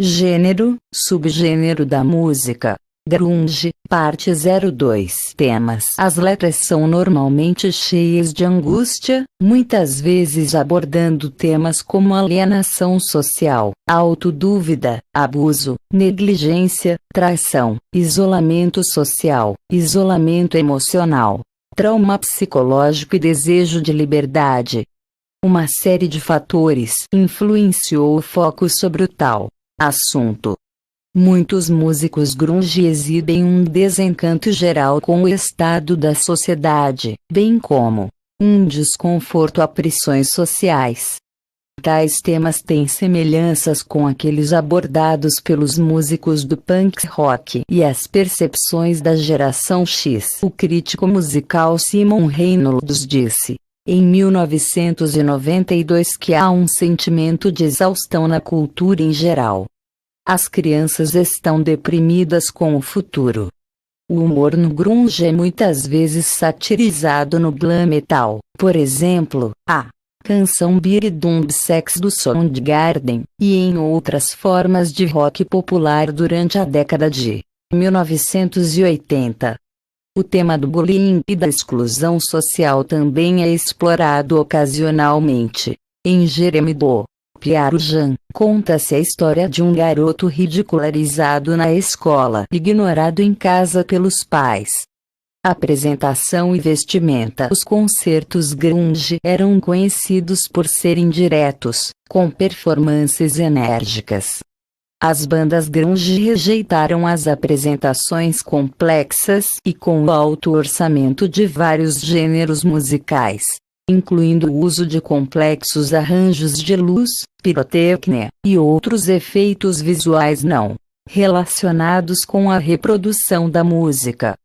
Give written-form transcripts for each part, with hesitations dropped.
Gênero, subgênero da música. Grunge, parte 02. Temas. As letras são normalmente cheias de angústia, muitas vezes abordando temas como alienação social, autodúvida, abuso, negligência, traição, isolamento social, isolamento emocional, trauma psicológico e desejo de liberdade. Uma série de fatores influenciou o foco sobre o tal assunto. Muitos músicos grunge exibem um desencanto geral com o estado da sociedade, bem como um desconforto a pressões sociais. Tais temas têm semelhanças com aqueles abordados pelos músicos do punk rock e as percepções da geração X. O crítico musical Simon Reynolds disse, em 1992, que há um sentimento de exaustão na cultura em geral. As crianças estão deprimidas com o futuro. O humor no grunge é muitas vezes satirizado no glam metal, por exemplo, a canção Beat Dumb Sex do Soundgarden, e em outras formas de rock popular durante a década de 1980. O tema do bullying e da exclusão social também é explorado ocasionalmente. Em Jeremy do Piaro Jan, conta-se a história de um garoto ridicularizado na escola, ignorado em casa pelos pais. Apresentação e vestimenta. Os concertos grunge eram conhecidos por serem diretos, com performances enérgicas. As bandas grunge rejeitaram as apresentações complexas e com o alto orçamento de vários gêneros musicais, incluindo o uso de complexos arranjos de luz, pirotecnia, e outros efeitos visuais não relacionados com a reprodução da música.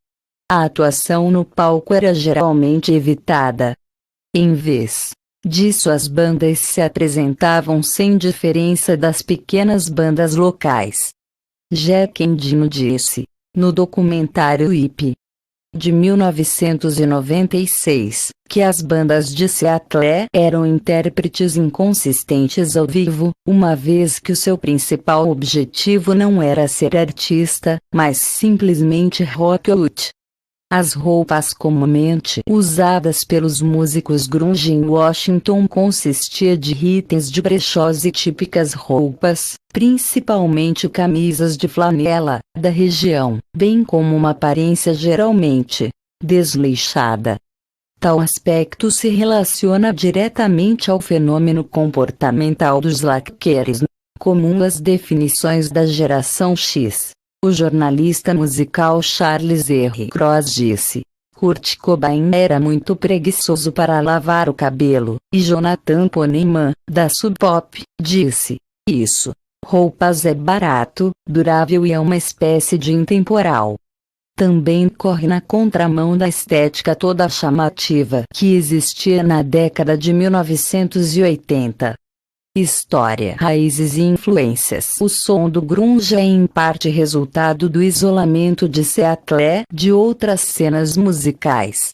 A atuação no palco era geralmente evitada. Em vez disso, as bandas se apresentavam sem diferença das pequenas bandas locais. Jack Endino disse, no documentário Hippie, de 1996, que as bandas de Seattle eram intérpretes inconsistentes ao vivo, uma vez que o seu principal objetivo não era ser artista, mas simplesmente rock out. As roupas comumente usadas pelos músicos grunge em Washington consistia de itens de brechós e típicas roupas, principalmente camisas de flanela, da região, bem como uma aparência geralmente desleixada. Tal aspecto se relaciona diretamente ao fenômeno comportamental dos slackers, comum às definições da geração X. O jornalista musical Charles R. Cross disse, Kurt Cobain era muito preguiçoso para lavar o cabelo, e Jonathan Poneman, da Sub Pop, disse, isso. Roupas é barato, durável e é uma espécie de intemporal. Também corre na contramão da estética toda chamativa que existia na década de 1980. História, raízes e influências. O som do grunge é em parte resultado do isolamento de Seattle de outras cenas musicais.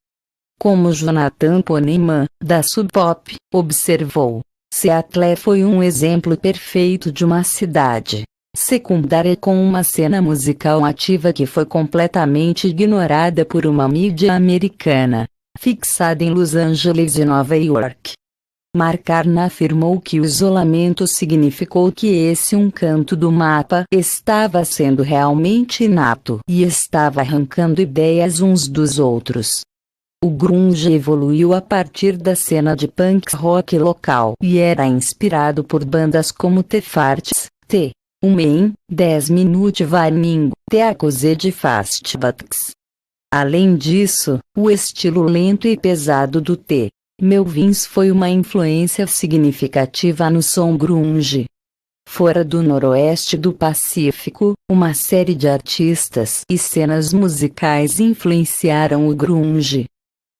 Como Jonathan Poneman, da Sub Pop, observou, Seattle foi um exemplo perfeito de uma cidade secundária com uma cena musical ativa que foi completamente ignorada por uma mídia americana, fixada em Los Angeles e Nova York. McCartney afirmou que o isolamento significou que esse um canto do mapa estava sendo realmente inato e estava arrancando ideias uns dos outros. O grunge evoluiu a partir da cena de punk rock local e era inspirado por bandas como The Farts, The Umen, 10 Minute Warning, The Accused Fastbacks. Além disso, o estilo lento e pesado do The Melvins foi uma influência significativa no som grunge. Fora do noroeste do Pacífico, uma série de artistas e cenas musicais influenciaram o grunge.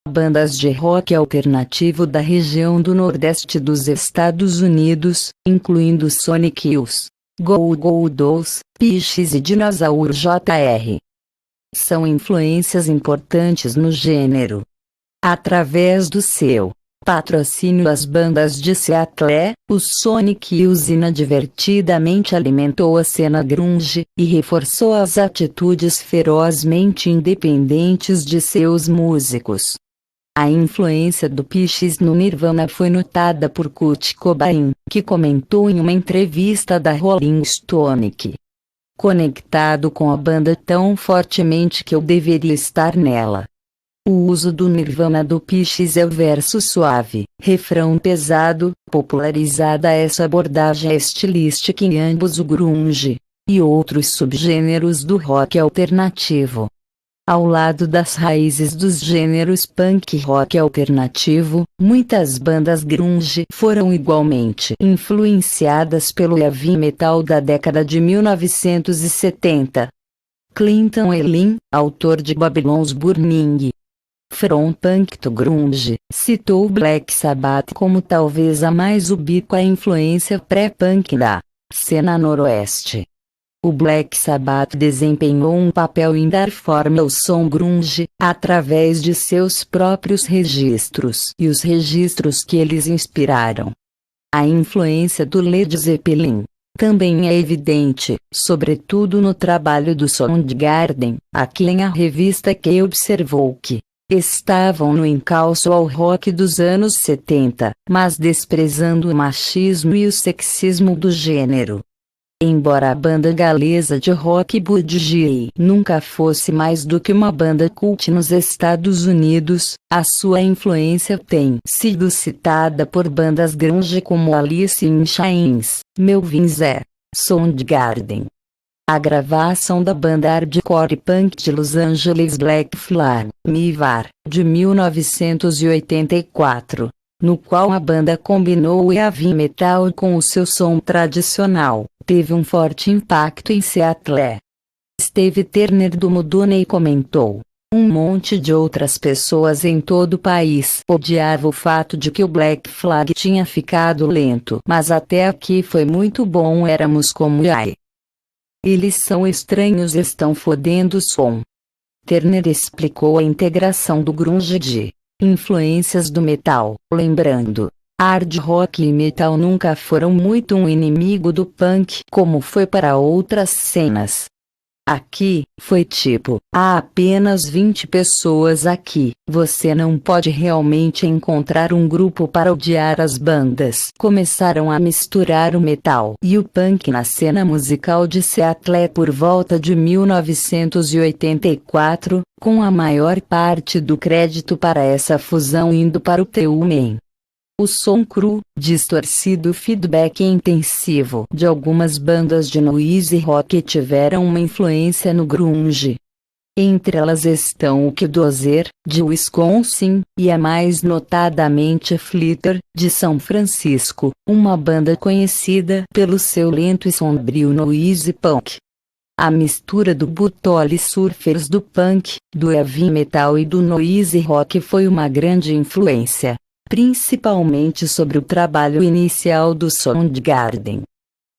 Bandas de rock alternativo da região do nordeste dos Estados Unidos, incluindo Sonic Youth, Goo Goo Dolls, Pixies e Dinosaur Jr. são influências importantes no gênero. Através do seu Patrocínio às bandas de Seattle. O Sonic Youth inadvertidamente alimentou a cena grunge, e reforçou as atitudes ferozmente independentes de seus músicos. A influência do Pixies no Nirvana foi notada por Kurt Cobain, que comentou em uma entrevista da Rolling Stone que, conectado com a banda tão fortemente que eu deveria estar nela. O uso do Nirvana do Pixies é o verso suave, refrão pesado, popularizada essa abordagem estilística em ambos o grunge e outros subgêneros do rock alternativo. Ao lado das raízes dos gêneros punk e rock alternativo, muitas bandas grunge foram igualmente influenciadas pelo heavy metal da década de 1970. Clinton Elin, autor de Babylon's Burning, From Punk to Grunge, citou Black Sabbath como talvez a mais ubíqua influência pré-punk da cena noroeste. O Black Sabbath desempenhou um papel em dar forma ao som grunge, através de seus próprios registros e os registros que eles inspiraram. A influência do Led Zeppelin também é evidente, sobretudo no trabalho do Soundgarden, a quem a revista Q observou que estavam no encalço ao rock dos anos 70, mas desprezando o machismo e o sexismo do gênero. Embora a banda galesa de rock Budgie nunca fosse mais do que uma banda cult nos Estados Unidos, a sua influência tem sido citada por bandas grunge como Alice in Chains, Melvin Z, Soundgarden. A gravação da banda hardcore punk de Los Angeles Black Flag, Mivar, de 1984, no qual a banda combinou o heavy metal com o seu som tradicional, teve um forte impacto em Seattle. Steve Turner do Mudhoney comentou: um monte de outras pessoas em todo o país odiava o fato de que o Black Flag tinha ficado lento, mas até aqui foi muito bom. Éramos como ai. Eles são estranhos, estão fodendo o som. Turner explicou a integração do grunge de influências do metal, lembrando: hard rock e metal nunca foram muito um inimigo do punk como foi para outras cenas. Aqui, foi tipo, há apenas 20 pessoas aqui, você não pode realmente encontrar um grupo para odiar as bandas. Começaram a misturar o metal e o punk na cena musical de Seattle por volta de 1984, com a maior parte do crédito para essa fusão indo para o T-Man. O som cru, distorcido, feedback intensivo de algumas bandas de noise rock tiveram uma influência no grunge. Entre elas estão o Killdozer, de Wisconsin, e a mais notadamente Flitter, de São Francisco, uma banda conhecida pelo seu lento e sombrio noise punk. A mistura do Butthole Surfers do punk, do heavy metal e do noise rock foi uma grande influência, principalmente sobre o trabalho inicial do Soundgarden.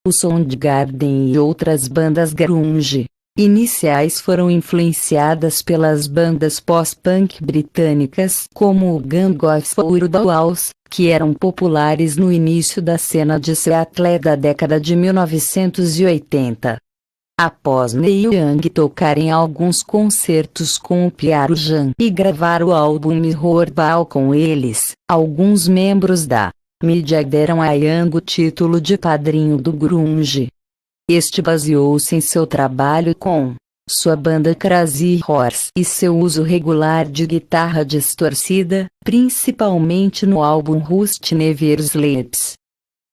O Soundgarden e outras bandas grunge iniciais foram influenciadas pelas bandas pós-punk britânicas como o Gang of Four Dolls, que eram populares no início da cena de Seattle da década de 1980. Após Neil Young tocar em alguns concertos com o Pearl Jam e gravar o álbum Mirror Ball com eles, alguns membros da mídia deram a Young o título de padrinho do grunge. Este baseou-se em seu trabalho com sua banda Crazy Horse e seu uso regular de guitarra distorcida, principalmente no álbum Rust Never Sleeps.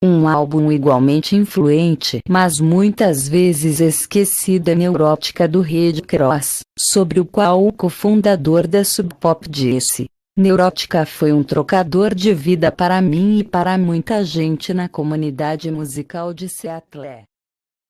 Um álbum igualmente influente, mas muitas vezes esquecida, Neurótica do Red Cross, sobre o qual o cofundador da Sub Pop disse: Neurótica foi um trocador de vida para mim e para muita gente na comunidade musical de Seattle.